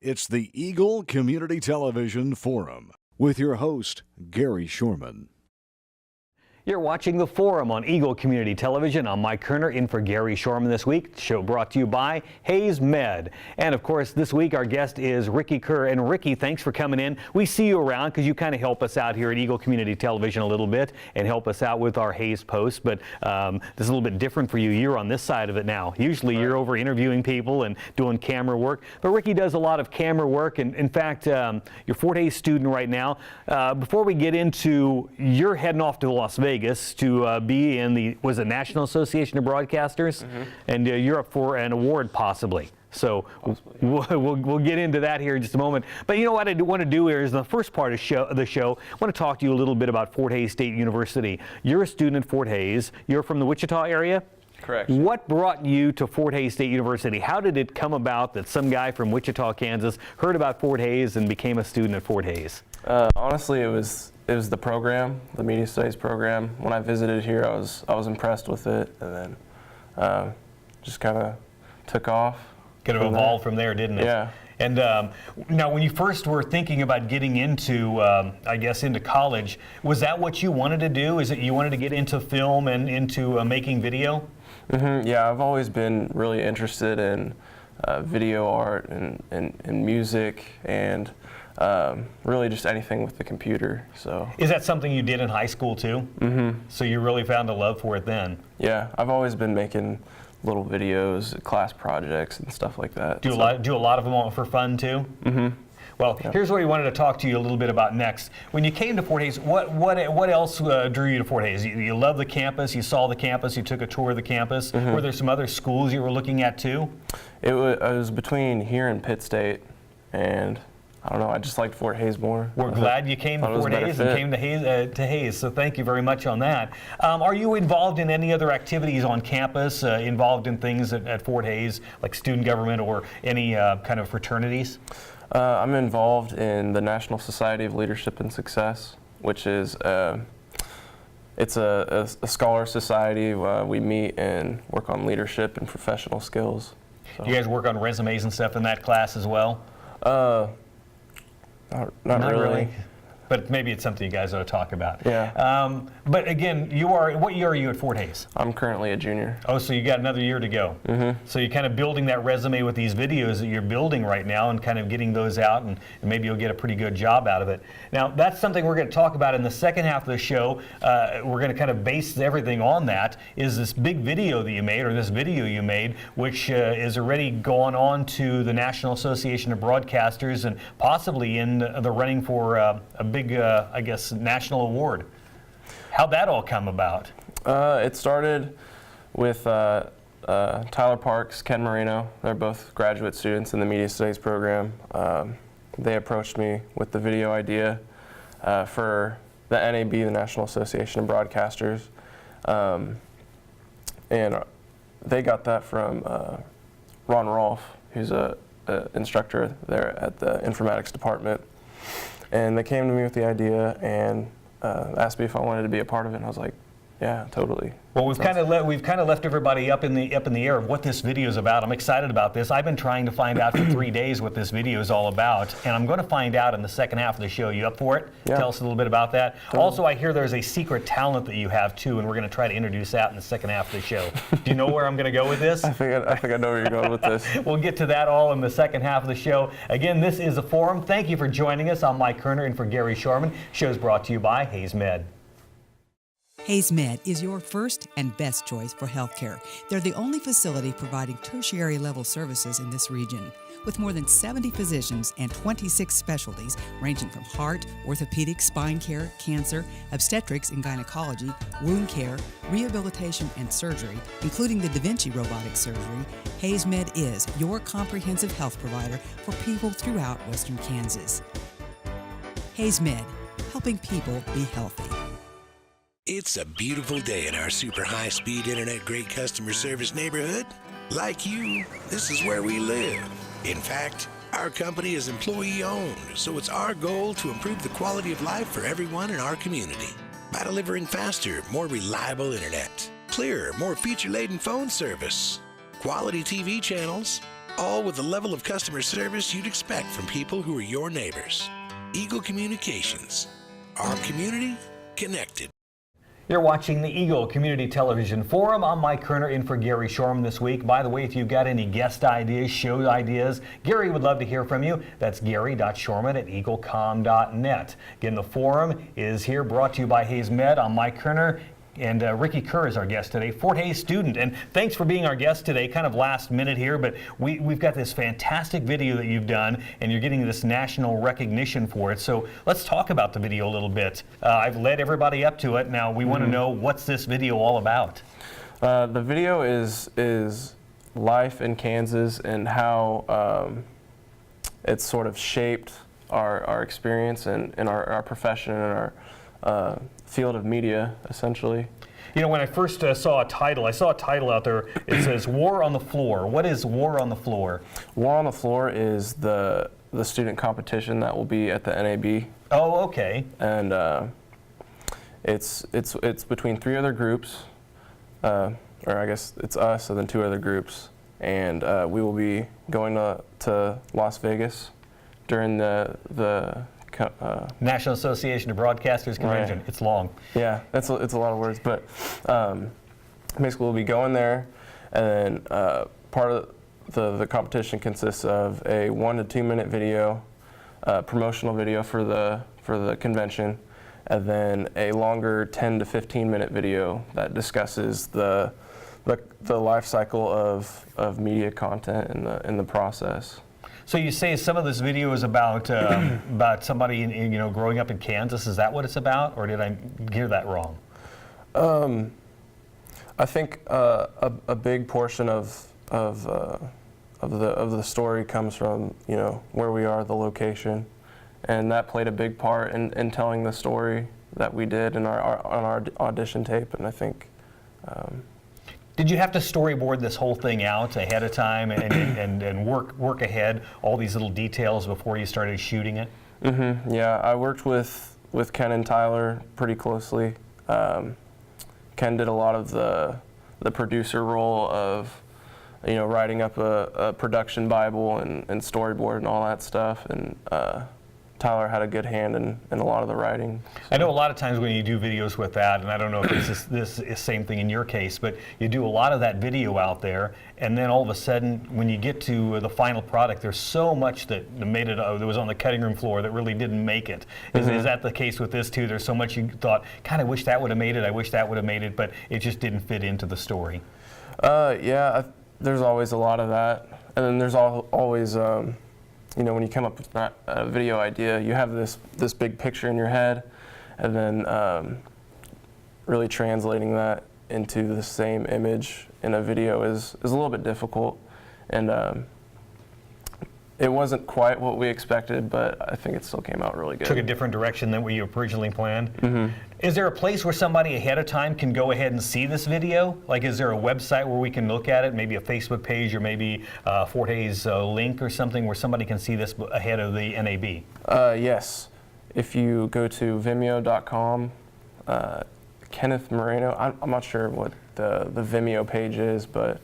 It's the Eagle Community Television Forum with your host, Gary Shorman. You're watching The Forum on Eagle Community Television. I'm Mike Kerner, in for Gary Shorman this week. The show brought to you by Hayes Med. And of course, this week our guest is Ricky Kerr. And Ricky, thanks for coming in. We see you around because you kind of help us out here at Eagle Community Television a little bit and help us out with our Hayes posts. But this is a little bit different for you. You're on this side of it now. Usually you're over interviewing people and doing camera work. But Ricky does a lot of camera work. And in fact, you're a Fort Hayes student right now. Before we get into, you're heading off to Las Vegas to be in the National Association of Broadcasters, and you're up for an award possibly. So we'll get into that here in just a moment. But you know what I want to do here is, in the first part of the show, I want to talk to you a little bit about Fort Hayes State University. You're a student at Fort Hayes. You're from the Wichita area? Correct. What brought you to Fort Hayes State University? How did it come about that some guy from Wichita, Kansas heard about Fort Hayes and became a student at Fort Hayes? Honestly, it was the program, the media studies program. When I visited here, I was impressed with it, and then just kind of took off. Kind of evolved from there, didn't it? Yeah. And now, when you first were thinking about getting into, I guess, into college, was that what you wanted to do? Is it you wanted to get into film and into making video? Yeah, I've always been really interested in video art and music and really just anything with the computer. So. Is that something you did in high school too? So you really found a love for it then? Yeah, I've always been making little videos, class projects, and stuff like that. Do a lot of them for fun too? Well, here's what we wanted to talk to you a little bit about next. When you came to Fort Hayes, what else drew you to Fort Hayes? You love the campus, you saw the campus, you took a tour of the campus. Were there some other schools you were looking at too? It was between here and Pitt State, and I don't know, I just liked Fort Hayes more. We're glad you came to Fort Hayes and came to Hayes, so thank you very much on that. Are you involved in any other activities on campus, involved in things at Fort Hayes, like student government or any kind of fraternities? I'm involved in the National Society of Leadership and Success, which is it's a scholar society. We meet and work on leadership and professional skills. So. Do you guys work on resumes and stuff in that class as well? Not really. But maybe it's something you guys ought to talk about. Yeah. But again, what year are you at Fort Hayes? I'm currently a junior. Oh, so you got another year to go. So you're kind of building that resume with these videos that you're building right now and kind of getting those out, and maybe you'll get a pretty good job out of it. Now, that's something we're going to talk about in the second half of the show. We're going to kind of base everything on that, is this big video that you made, or this video you made, which is already gone on to the National Association of Broadcasters and possibly in the running for a big I guess, national award. How'd that all come about? It started with Tyler Parks, Ken Marino. They're both graduate students in the media studies program. They approached me with the video idea for the NAB, the National Association of Broadcasters. And they got that from Ron Rolfe, who's an instructor there at the informatics department. And they came to me with the idea and asked me if I wanted to be a part of it, and I was like, yeah, totally. Well, we've kind of left everybody up in the air of what this video is about. I'm excited about this. I've been trying to find out for 3 days what this video is all about, and I'm going to find out in the second half of the show. You up for it? Yeah. Tell us a little bit about that. Totally. Also, I hear there's a secret talent that you have too, and we're going to try to introduce that in the second half of the show. Do you know where I'm going to go with this? I think I know where you're going with this. We'll get to that all in the second half of the show. Again, this is a forum. Thank you for joining us. I'm Mike Kerner, and for Gary Shorman. Show's brought to you by Hayes Med. Hayes Med is your first and best choice for healthcare. They're the only facility providing tertiary level services in this region. With more than 70 physicians and 26 specialties ranging from heart, orthopedic, spine care, cancer, obstetrics and gynecology, wound care, rehabilitation and surgery, including the Da Vinci robotic surgery, Hayes Med is your comprehensive health provider for people throughout Western Kansas. Hayes Med, helping people be healthy. It's a beautiful day in our super high-speed internet great customer service neighborhood. Like you, this is where we live. In fact, our company is employee-owned, so it's our goal to improve the quality of life for everyone in our community by delivering faster, more reliable internet, clearer, more feature-laden phone service, quality TV channels, all with the level of customer service you'd expect from people who are your neighbors. Eagle Communications. Our community connected. You're watching the Eagle Community Television Forum. I'm Mike Kerner in for Gary Shorman this week. By the way, if you've got any guest ideas, show ideas, Gary would love to hear from you. That's gary.shorman@eaglecom.net. Again, the forum is here, brought to you by Hayes Med. I'm Mike Kerner. And Ricky Kerr is our guest today, Fort Hays student. And thanks for being our guest today, kind of last minute here, but we've got this fantastic video that you've done, and you're getting this national recognition for it. So let's talk about the video a little bit. I've led everybody up to it. Now we want to know, what's this video all about? The video is life in Kansas and how it's sort of shaped our experience and our profession and our field of media, essentially. You know, when I first saw a title out there. It says "War on the Floor." What is War on the Floor? War on the Floor is the student competition that will be at the NAB. Oh, okay. And it's between 3 other groups, or I guess it's us and then 2 other groups, and we will be going to Las Vegas during the National Association of Broadcasters Convention. Right. It's long. Yeah, it's a lot of words, but basically we'll be going there, and then part of the competition consists of a 1 to 2 minute video, promotional video for the convention, and then a longer 10 to 15 minute video that discusses the life cycle of media content in the process. So you say some of this video is about somebody growing up in Kansas. Is that what it's about, or did I hear that wrong? I think a big portion of the story comes from where we are, the location, and that played a big part in telling the story that we did on our audition tape. And I think. Did you have to storyboard this whole thing out ahead of time and work ahead all these little details before you started shooting it? Mm-hmm. Yeah, I worked with Ken and Tyler pretty closely. Ken did a lot of the producer role of writing up a production Bible and storyboard and all that stuff, and Tyler had a good hand in a lot of the writing. So. I know a lot of times when you do videos with that, and I don't know if this is the same thing in your case, but you do a lot of that video out there, and then all of a sudden, when you get to the final product, there's so much that made it, that was on the cutting room floor that really didn't make it. Is that the case with this too? There's so much you thought, God, I wish that would have made it, I wish that would have made it, but it just didn't fit into the story. Yeah, there's always a lot of that, and then there's always. When you come up with a video idea, you have this big picture in your head, and then really translating that into the same image in a video is a little bit difficult, and it wasn't quite what we expected, but I think it still came out really good. Took a different direction than what you originally planned. Mm-hmm. Is there a place where somebody ahead of time can go ahead and see this video? Like, is there a website where we can look at it, maybe a Facebook page or maybe Fort Hays link or something where somebody can see this ahead of the NAB? Yes. If you go to vimeo.com, Kenneth Moreno, I'm not sure what the Vimeo page is, but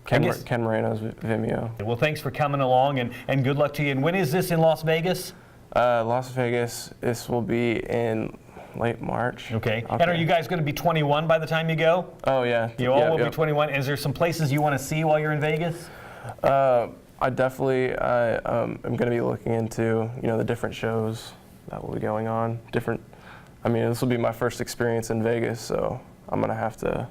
Ken Moreno's Vimeo. Well, thanks for coming along, and good luck to you. And when is this in Las Vegas? Las Vegas, this will be in late March. Okay. And are you guys going to be 21 by the time you go? Oh, yeah. You all will be 21. Is there some places you want to see while you're in Vegas? I definitely am going to be looking into, the different shows that will be going on. This will be my first experience in Vegas, so I'm going to have to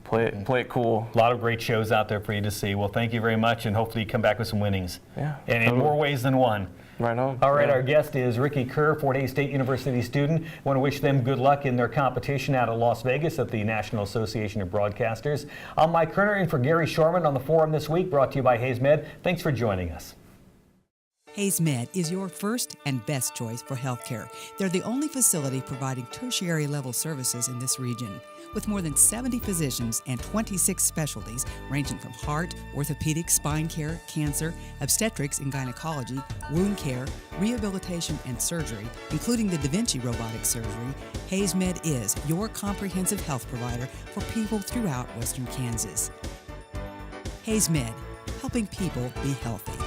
play it cool. A lot of great shows out there for you to see. Well, thank you very much, and hopefully you come back with some winnings. Yeah. And in more ways than one. Right on. All right, Our guest is Ricky Kerr, Fort Hays State University student. I want to wish them good luck in their competition out of Las Vegas at the National Association of Broadcasters. I'm Mike Kerner in for Gary Shorman on the forum this week, brought to you by Hayes Med. Thanks for joining us. Hayes Med is your first and best choice for healthcare. They're the only facility providing tertiary level services in this region. With more than 70 physicians and 26 specialties ranging from heart, orthopedic, spine care, cancer, obstetrics and gynecology, wound care, rehabilitation and surgery, including the Da Vinci robotic surgery, Hayes Med is your comprehensive health provider for people throughout Western Kansas. Hayes Med, helping people be healthy.